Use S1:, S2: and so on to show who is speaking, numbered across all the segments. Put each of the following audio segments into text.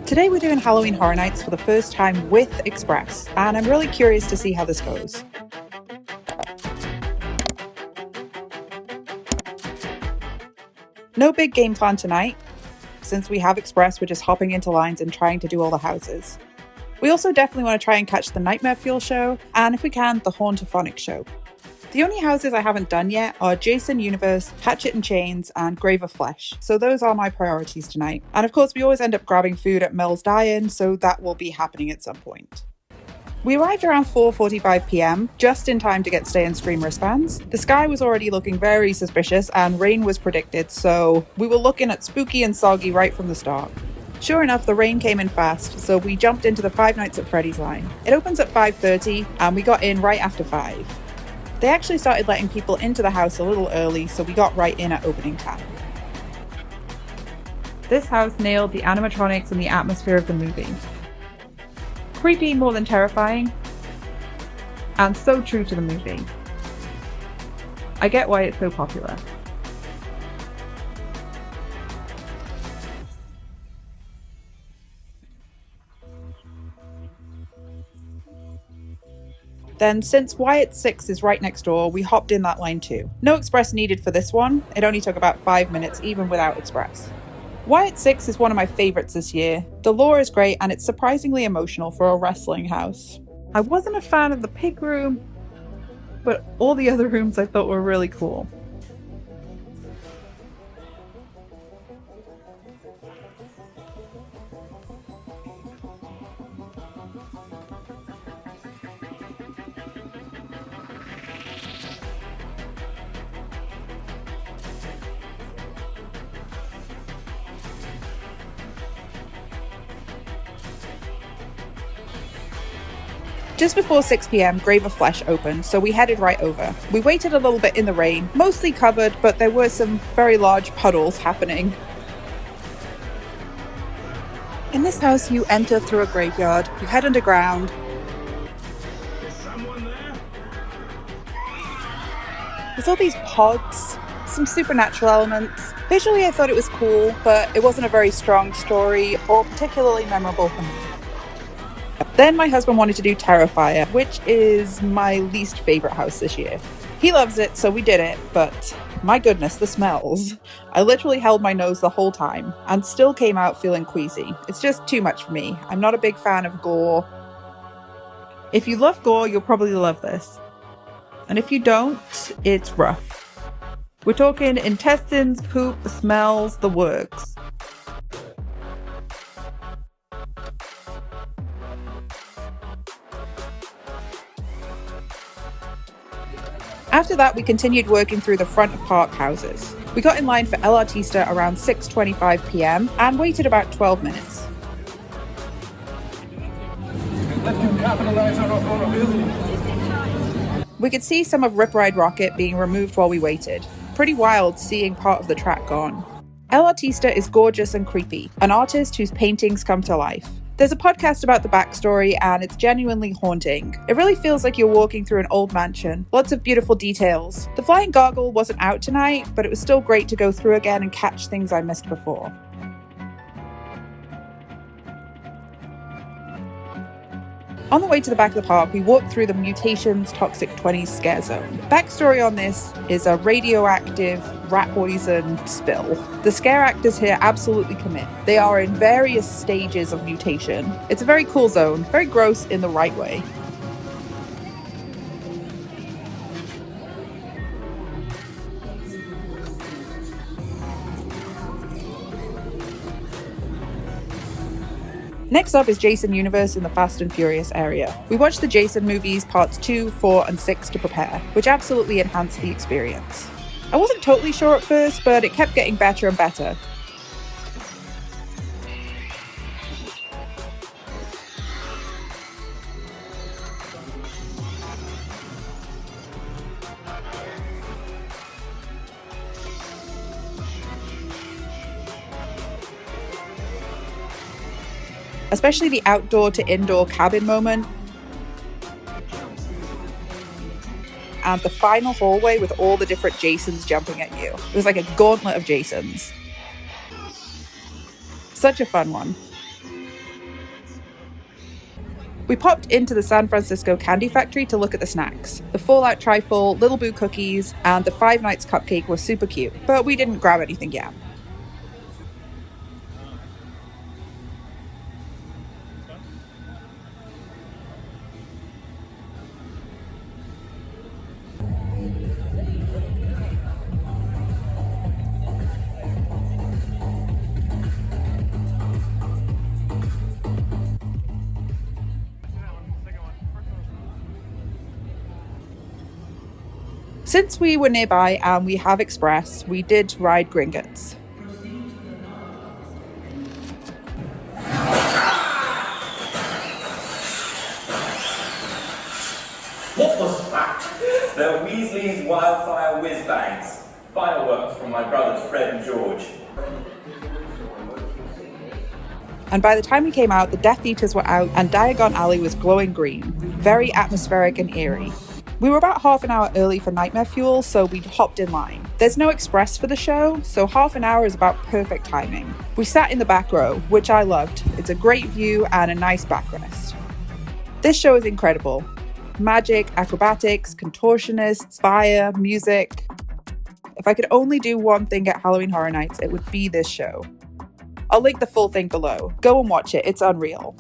S1: Today we're doing Halloween Horror Nights for the first time with Express, and I'm really curious to see how this goes. No big game plan tonight. Since we have Express, we're just hopping into lines and trying to do all the houses. We also definitely want to try and catch the Nightmare Fuel show, and if we can, the Haunt-O-Phonic show. The only houses I haven't done yet are Jason Universe, Hatchet and Chains, and Grave of Flesh, so those are my priorities tonight. And of course, we always end up grabbing food at Mel's Dine, so that will be happening at some point. We arrived around 4:45pm, just in time to get Stay and Scream wristbands. The sky was already looking very suspicious and rain was predicted, so we were looking at spooky and soggy right from the start. Sure enough, the rain came in fast, so we jumped into the Five Nights at Freddy's line. It opens at 5:30 and we got in right after 5. They actually started letting people into the house a little early, so we got right in at opening time. This house nailed the animatronics and the atmosphere of the movie. Creepy more than terrifying, and so true to the movie. I get why it's so popular. Then, since Wyatt 6 is right next door, we hopped in that line too. No Express needed for this one. It only took about 5 minutes, even without Express. Wyatt 6 is one of my favourites this year. The lore is great and it's surprisingly emotional for a wrestling house. I wasn't a fan of the pig room, but all the other rooms I thought were really cool. Just before 6pm, Grave of Flesh opened, so we headed right over. We waited a little bit in the rain, mostly covered, but there were some very large puddles happening. In this house, you enter through a graveyard, you head underground. There's all these pods, some supernatural elements. Visually, I thought it was cool, but it wasn't a very strong story or particularly memorable for me. Then my husband wanted to do Terrifier, which is my least favourite house this year. He loves it, so we did it, but my goodness, the smells. I literally held my nose the whole time and still came out feeling queasy. It's just too much for me. I'm not a big fan of gore. If you love gore, you'll probably love this. And if you don't, it's rough. We're talking intestines, poop, smells, the works. After that, we continued working through the front of park houses. We got in line for El Artista around 6:25pm and waited about 12 minutes. We could see some of Rip Ride Rocket being removed while we waited. Pretty wild seeing part of the track gone. El Artista is gorgeous and creepy, an artist whose paintings come to life. There's a podcast about the backstory and it's genuinely haunting. It really feels like you're walking through an old mansion. Lots of beautiful details. The flying goggle wasn't out tonight, but it was still great to go through again and catch things I missed before. On the way to the back of the park, we walked through the Mutations Toxic 20s scare zone. Backstory on this is a radioactive rat poison spill. The scare actors here absolutely commit. They are in various stages of mutation. It's a very cool zone, very gross in the right way. Next up is Jason Universe in the Fast and Furious area. We watched the Jason movies parts 2, 4 and 6 to prepare, which absolutely enhanced the experience. I wasn't totally sure at first, but it kept getting better and better. Especially the outdoor to indoor cabin moment. And the final hallway with all the different Jasons jumping at you. It was like a gauntlet of Jasons. Such a fun one. We popped into the San Francisco Candy Factory to look at the snacks. The Fallout Trifle, Little Boo cookies, and the Five Nights cupcake were super cute, but we didn't grab anything yet. Since we were nearby and we have Express, we did ride Gringotts.
S2: What was that? They're Weasley's wildfire whiz-bangs. Fireworks from my brothers Fred and George.
S1: And by the time we came out, the Death Eaters were out and Diagon Alley was glowing green, very atmospheric and eerie. We were about half an hour early for Nightmare Fuel, so we hopped in line. There's no express for the show, so half an hour is about perfect timing. We sat in the back row, which I loved. It's a great view and a nice backrest. This show is incredible. Magic, acrobatics, contortionists, fire, music. If I could only do one thing at Halloween Horror Nights, it would be this show. I'll link the full thing below. Go and watch it, it's unreal.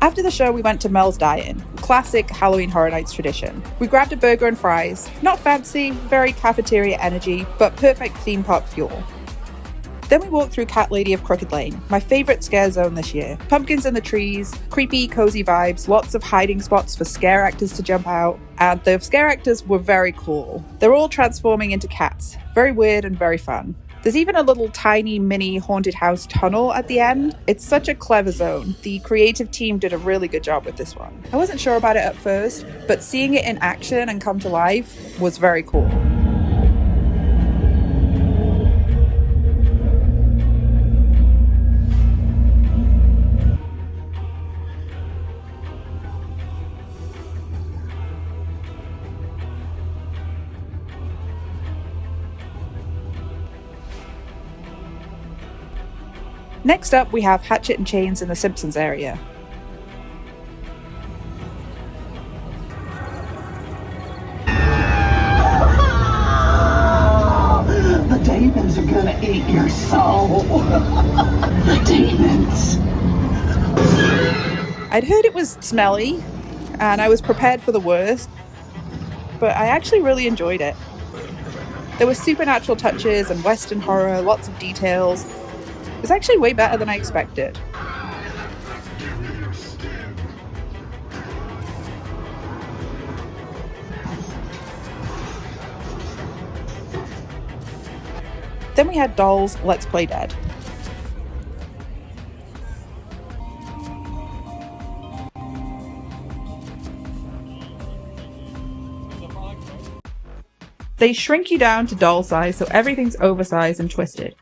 S1: After the show, we went to Mel's Dine, classic Halloween Horror Nights tradition. We grabbed a burger and fries, not fancy, very cafeteria energy, but perfect theme park fuel. Then we walked through Cat Lady of Crooked Lane, my favourite scare zone this year. Pumpkins in the trees, creepy, cozy vibes, lots of hiding spots for scare actors to jump out, and the scare actors were very cool. They're all transforming into cats, very weird and very fun. There's even a little tiny mini haunted house tunnel at the end. It's such a clever zone. The creative team did a really good job with this one. I wasn't sure about it at first, but seeing it in action and come to life was very cool. Next up, we have Hatchet and Chains in the Simpsons area.
S3: The demons are gonna eat your soul. The demons.
S1: I'd heard it was smelly, and I was prepared for the worst, but I actually really enjoyed it. There were supernatural touches and Western horror, lots of details. It was actually way better than I expected. Then we had Dolls, Let's Play Dead. They shrink you down to doll size, so everything's oversized and twisted.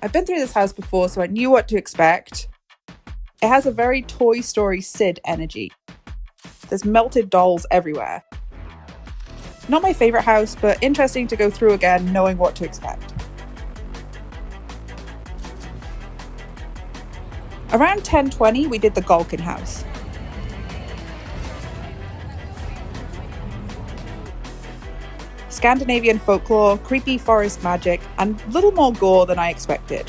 S1: I've been through this house before, so I knew what to expect. It has a very Toy Story Sid energy. There's melted dolls everywhere. Not my favourite house, but interesting to go through again knowing what to expect. Around 10:20, we did the Galkin house. Scandinavian folklore, creepy forest magic, and a little more gore than I expected.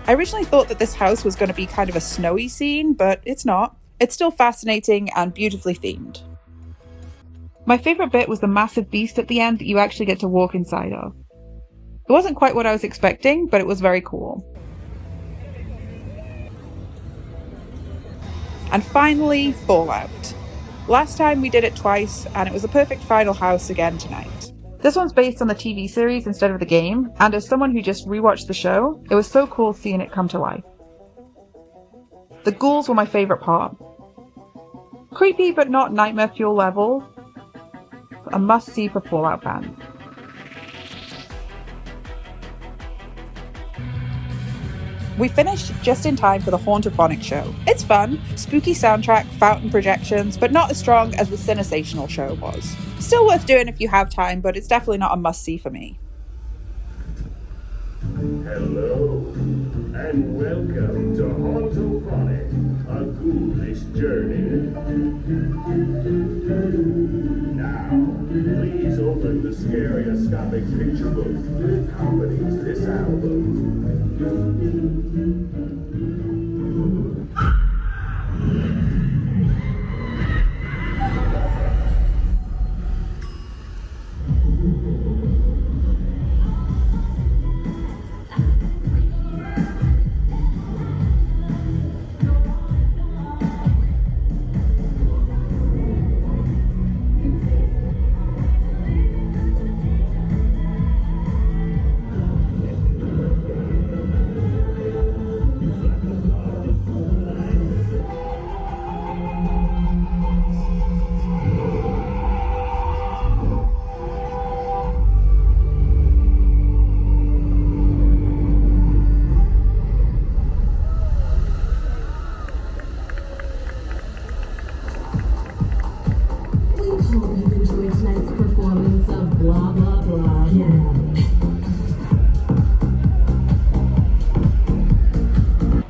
S1: I originally thought that this house was going to be kind of a snowy scene, but it's not. It's still fascinating and beautifully themed. My favourite bit was the massive beast at the end that you actually get to walk inside of. It wasn't quite what I was expecting, but it was very cool. And finally, Fallout. Last time we did it twice, and it was a perfect final house again tonight. This one's based on the TV series instead of the game, and as someone who just rewatched the show, it was so cool seeing it come to life. The ghouls were my favourite part. Creepy but not Nightmare Fuel level. A must-see for Fallout fans. We finished just in time for the Haunt-O-Phonic show. It's fun, spooky soundtrack, fountain projections, but not as strong as the Cinesational show was. Still worth doing if you have time, but it's definitely not a must-see for me.
S4: Hello, and welcome to Haunt-O-Phonic, a ghoulish journey. Now, please open the stereoscopic picture book that accompanies this album.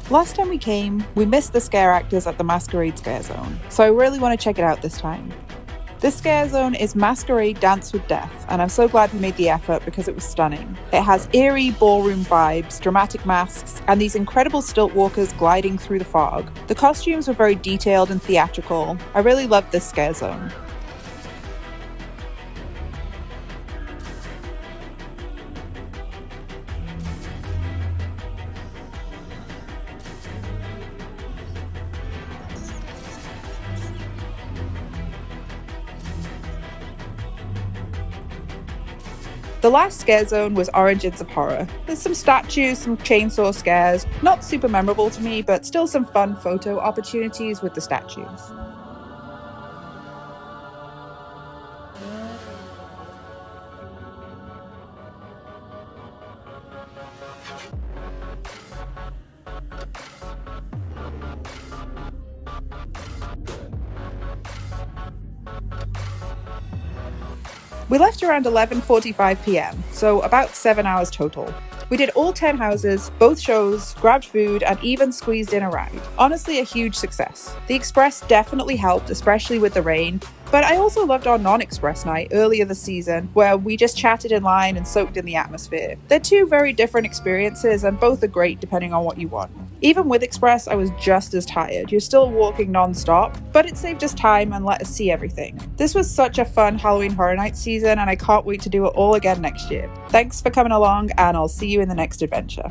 S1: Last time we came, we missed the scare actors at the Masquerade Scare Zone, so I really want to check it out this time. This scare zone is Masquerade Dance with Death, and I'm so glad we made the effort because it was stunning. It has eerie ballroom vibes, dramatic masks, and these incredible stilt walkers gliding through the fog. The costumes were very detailed and theatrical. I really loved this scare zone. The last scare zone was Origins of Horror. There's some statues, some chainsaw scares, not super memorable to me, but still some fun photo opportunities with the statues. We left around 11:45 p.m, so about 7 hours total. We did all 10 houses, both shows, grabbed food, and even squeezed in a ride. Honestly, a huge success. The Express definitely helped, especially with the rain, but I also loved our non-Express night earlier this season, where we just chatted in line and soaked in the atmosphere. They're two very different experiences, and both are great depending on what you want. Even with Express, I was just as tired. You're still walking non-stop, but it saved us time and let us see everything. This was such a fun Halloween Horror Nights season, and I can't wait to do it all again next year. Thanks for coming along, and I'll see you in the next adventure.